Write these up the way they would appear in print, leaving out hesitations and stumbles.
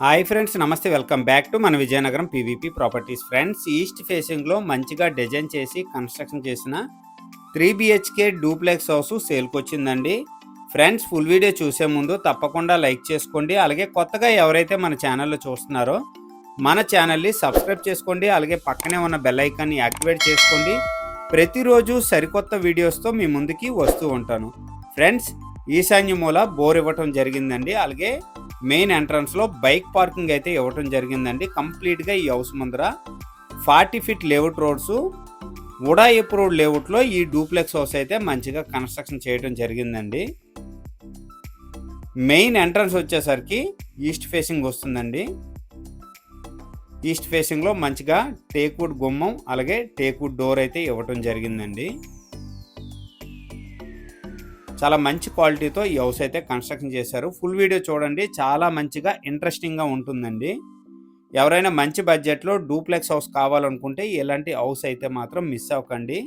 Hi friends, నమస్తే. Welcome back to మన Vizianagaram PVP Properties. Friends, east ఫేసింగ్లో మంచిగా డిజైన్ చేసి కన్స్ట్రక్షన్ చేసిన 3 BHK డూప్లెక్స్ హౌస్ సేల్కి వచ్చిందండి. ఫ్రెండ్స్, ఫుల్ వీడియో చూసే ముందు తప్పకుండా లైక్ చేసుకోండి. అలాగే కొత్తగా ఎవరైతే మన ఛానల్లో చూస్తున్నారో మన ఛానల్ని సబ్స్క్రైబ్ చేసుకోండి. అలాగే పక్కనే ఉన్న బెల్ ఐకాన్ని యాక్టివేట్ చేసుకోండి. ప్రతిరోజు సరికొత్త వీడియోస్తో మీ ముందుకి వస్తూ ఉంటాను. ఫ్రెండ్స్, ఈశాన్య మూల బోర్ ఇవ్వటం జరిగిందండి. అలాగే మెయిన్ ఎంట్రన్స్లో బైక్ పార్కింగ్ అయితే ఇవ్వటం జరిగిందండి. కంప్లీట్గా ఈ హౌస్ ముందర 40 ఫీట్ లేఅవుట్ రోడ్స్, ఉడా అప్రూవ్డ్ లేఅవుట్లో ఈ డూప్లెక్స్ హౌస్ అయితే మంచిగా కన్స్ట్రక్షన్ చేయడం జరిగిందండి. మెయిన్ ఎంట్రన్స్ వచ్చేసరికి ఈస్ట్ ఫేసింగ్ వస్తుందండి. ఈస్ట్ ఫేసింగ్లో మంచిగా టేక్వుడ్ గుమ్మం, అలాగే టేక్వుడ్ డోర్ అయితే ఇవ్వటం జరిగిందండి. చాలా మంచి క్వాలిటీతో ఈ హౌస్ అయితే కన్స్ట్రక్షన్ చేశారు. ఫుల్ వీడియో చూడండి, చాలా మంచిగా ఇంట్రెస్టింగ్గా ఉంటుందండి. ఎవరైనా మంచి బడ్జెట్లో డూప్లెక్స్ హౌస్ కావాలనుకుంటే ఇలాంటి హౌస్ అయితే మాత్రం మిస్ అవ్వకండి.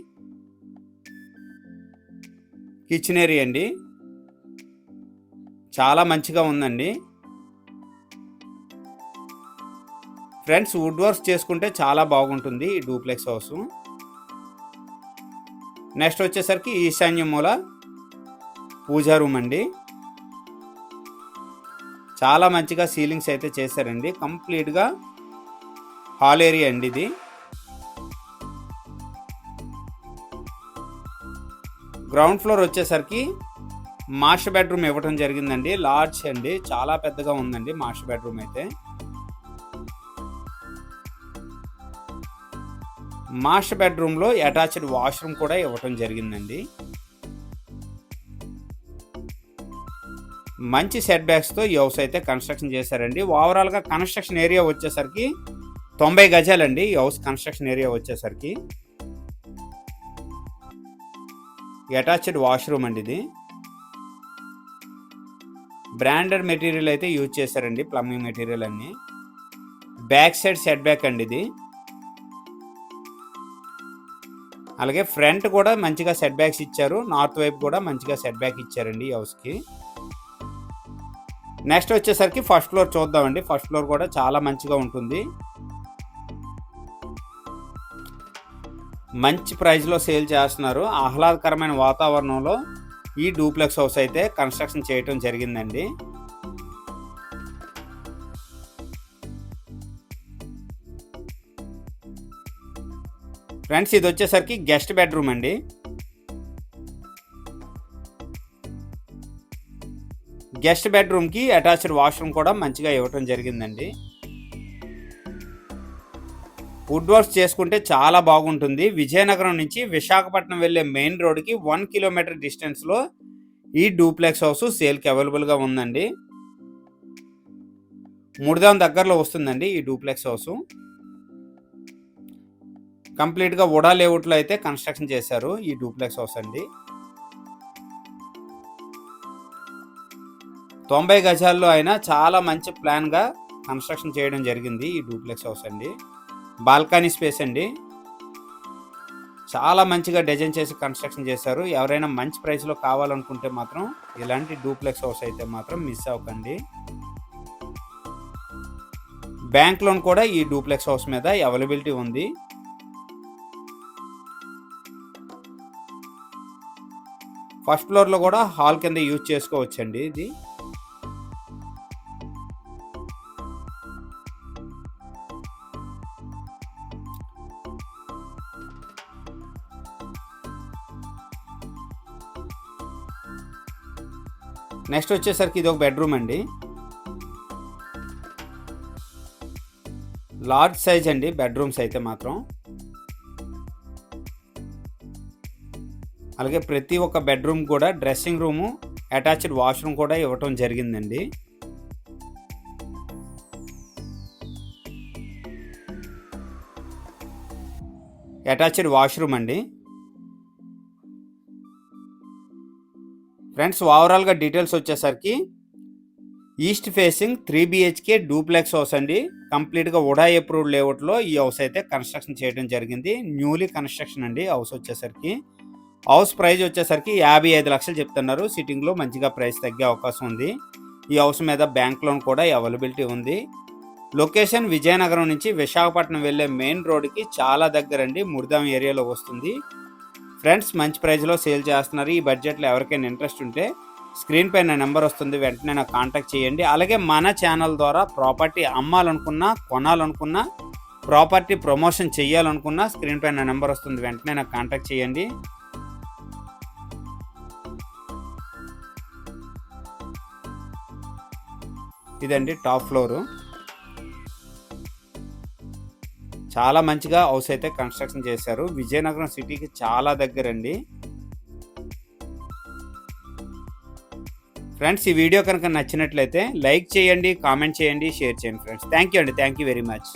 కిచెన్ ఏరియా అండి, చాలా మంచిగా ఉందండి. ఫ్రెండ్స్, వుడ్ వర్క్స్ చేసుకుంటే చాలా బాగుంటుంది ఈ డూప్లెక్స్ హౌస్. నెక్స్ట్ వచ్చేసరికి ఈశాన్య మూల పూజా రూమ్ అండి. చాలా మంచిగా సీలింగ్స్ అయితే చేశారండి. కంప్లీట్గా హాల్ ఏరియా అండి ఇది. గ్రౌండ్ ఫ్లోర్ వచ్చేసరికి మాస్టర్ బెడ్రూమ్ ఇవ్వటం జరిగిందండి. లార్జ్ అండి, చాలా పెద్దగా ఉందండి మాస్టర్ బెడ్రూమ్ అయితే. మాస్టర్ బెడ్రూమ్లో అటాచ్డ్ వాష్రూమ్ కూడా ఇవ్వటం జరిగిందండి. మంచి సెట్ బ్యాక్స్తో ఈ హౌస్ అయితే కన్స్ట్రక్షన్ చేశారండి. ఓవరాల్గా కన్స్ట్రక్షన్ ఏరియా వచ్చేసరికి 90 గజాలండి. ఈ హౌస్ కన్స్ట్రక్షన్ ఏరియా వచ్చేసరికి అటాచ్డ్ వాష్రూమ్ అండి ఇది. బ్రాండెడ్ మెటీరియల్ అయితే యూజ్ చేశారండి, ప్లంబింగ్ మెటీరియల్ అన్ని. బ్యాక్ సైడ్ సెట్ బ్యాక్ అండి ఇది. అలాగే ఫ్రంట్ కూడా మంచిగా సెట్ బ్యాక్స్ ఇచ్చారు. నార్త్ వైపు కూడా మంచిగా సెట్ బ్యాక్ ఇచ్చారండి ఈ హౌస్కి. నెక్స్ట్ వచ్చేసరికి ఫస్ట్ ఫ్లోర్ చూద్దామండి. ఫస్ట్ ఫ్లోర్ కూడా చాలా మంచిగా ఉంటుంది. మంచి ప్రైస్లో సేల్ చేస్తున్నారు. ఆహ్లాదకరమైన వాతావరణంలో ఈ డూప్లెక్స్ హౌస్ అయితే కన్స్ట్రక్షన్ చేయటం జరిగిందండి. ఫ్రెండ్స్, ఇది వచ్చేసరికి గెస్ట్ బెడ్రూమ్ అండి. గెస్ట్ బెడ్రూమ్కి అటాచ్డ్ వాష్రూమ్ కూడా మంచిగా ఇవ్వటం జరిగిందండి. వుడ్ వర్క్స్ చేసుకుంటే చాలా బాగుంటుంది. విజయనగరం నుంచి విశాఖపట్నం వెళ్ళే మెయిన్ రోడ్కి 1 కిలోమీటర్ డిస్టెన్స్లో ఈ డూప్లెక్స్ హౌస్ సేల్కి అవైలబుల్గా ఉందండి. ముడదాం దగ్గరలో వస్తుందండి ఈ డూప్లెక్స్ హౌస్. కంప్లీట్గా ఉడా లేఅవుట్లో అయితే కన్స్ట్రక్షన్ చేశారు ఈ డూప్లెక్స్ హౌస్ అండి. 90 గజాల్లో అయినా చాలా మంచి ప్లాన్గా కన్స్ట్రక్షన్ చేయడం జరిగింది ఈ డూప్లెక్స్ హౌస్ అండి. బాల్కనీ స్పేస్ అండి, చాలా మంచిగా డిజైన్ చేసి కన్స్ట్రక్షన్ చేశారు. ఎవరైనా మంచి ప్రైస్లో కావాలనుకుంటే మాత్రం ఇలాంటి డూప్లెక్స్ హౌస్ అయితే మాత్రం మిస్ అవ్వకండి. బ్యాంక్ లోన్ కూడా ఈ డూప్లెక్స్ హౌస్ మీద అవైలబిలిటీ ఉంది. ఫస్ట్ ఫ్లోర్లో కూడా హాల్ కింద యూజ్ చేసుకోవచ్చండి ఇది. నెక్స్ట్ వచ్చేసరికి ఇది ఒక బెడ్రూమ్ అండి. లార్జ్ సైజ్ అండి బెడ్రూమ్స్ అయితే మాత్రం. అలాగే ప్రతి ఒక్క బెడ్రూమ్ కూడా డ్రెస్సింగ్ రూము, అటాచ్డ్ వాష్రూమ్ కూడా ఇవ్వటం జరిగిందండి. అటాచ్డ్ వాష్రూమ్ అండి. ఫ్రెండ్స్, ఓవరాల్గా డీటెయిల్స్ వచ్చేసరికి east facing 3 BHK duplex house అండి. కంప్లీట్గా ఉడా అప్రూవ్డ్ లేఅవుట్లో ఈ హౌస్ అయితే కన్స్ట్రక్షన్ చేయడం జరిగింది. న్యూలీ కన్స్ట్రక్షన్ అండి హౌస్ వచ్చేసరికి. హౌస్ ప్రైస్ వచ్చేసరికి 55 లక్షలు చెప్తున్నారు. సిట్టింగ్లో మంచిగా ప్రైస్ తగ్గే అవకాశం ఉంది. ఈ హౌస్ మీద బ్యాంక్ లోన్ కూడా అవైలబిలిటీ ఉంది. లొకేషన్ విజయనగరం నుంచి విశాఖపట్నం వెళ్ళే మెయిన్ రోడ్కి చాలా దగ్గరండి, ముర్దాం ఏరియాలో వస్తుంది. ఫ్రెండ్స్, మంచి ప్రైస్లో సేల్ చేస్తున్నారు. ఈ బడ్జెట్లో ఎవరికైనా ఇంట్రెస్ట్ ఉంటే స్క్రీన్ పైన నెంబర్ వస్తుంది, వెంటనే నాకు కాంటాక్ట్ చేయండి. అలాగే మన ఛానల్ ద్వారా ప్రాపర్టీ అమ్మాలనుకున్నా, కొనాలనుకున్నా, ప్రాపర్టీ ప్రమోషన్ చేయాలనుకున్నా స్క్రీన్ పైన నెంబర్ వస్తుంది, వెంటనే నాకు కాంటాక్ట్ చేయండి. ఇదండి టాప్ ఫ్లోరు. చాలా మంచిగా హౌస్ అయితే కన్స్ట్రక్షన్ చేశారు. విజయనగరం సిటీకి చాలా దగ్గరండి. ఫ్రెండ్స్, ఈ వీడియో కనుక నచ్చినట్లయితే లైక్ చేయండి, కామెంట్ చేయండి, షేర్ చేయండి. ఫ్రెండ్స్, థ్యాంక్ యూ అండి, థ్యాంక్ యూ వెరీ మచ్.